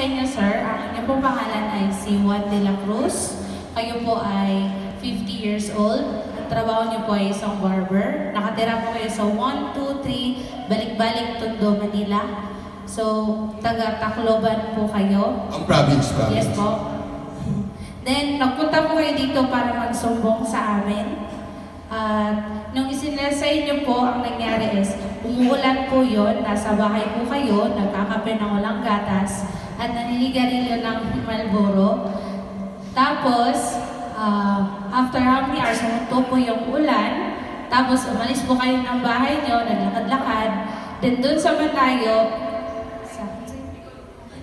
inyo, sir. Ang inyong pong pangalan ay si Juan de la Cruz. Kayo po ay 50 years old. Ang trabaho niyo po ay isang barber. Nakatira po kayo sa 123 Balik-Balik, Tondo, Manila. So, taga-Tacloban po kayo. Ang province. Yes po. Then, nagpunta po kayo dito para magsumbong sa amin. At nung isinasa inyo po, ang nangyari is, umuulan po yun, nasa bahay po kayo, nagkakape ng walang gatas, at naninigarilyo ng Marlboro. Tapos, after how many hours, humunto po yung ulan, tapos umalis po kayo ng bahay nyo, naglakad-lakad, then dun sa Matayo,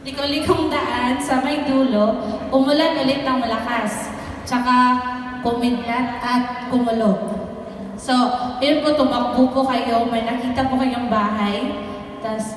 liko-likong daan sa may dulo, umulan ulit ng malakas, tsaka kumidlat at kumulog. So, yun po, tumakbo po kayo, may nakita po kayong bahay, tas,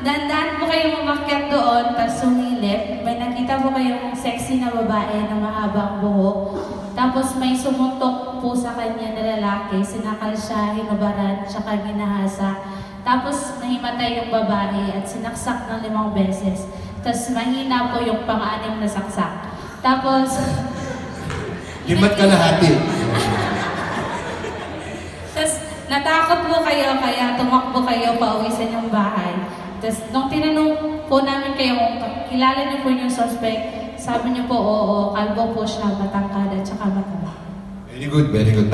dandan po kayong umakyat doon, tas sumilip, may nakita po kayong sexy na babae na mahabang buhok, tapos may sumuntok po sa kanya na lalaki, sinakal siya, hinubaran, tsaka ginahasa. Tapos nahimatay yung babae at sinaksak ng 5 beses. Tapos mahina po yung pang-anim na saksak. Tapos... 5 kalahati. Tapos natakot po kayo, kaya tumakbo kayo pauwi sa inyong bahay. Tapos nung tinanong po namin kayo kung kilala niyo po yung suspect, sabi niyo po, oo, kalbo po siya, matangkad at saka mataba. Very good, very good.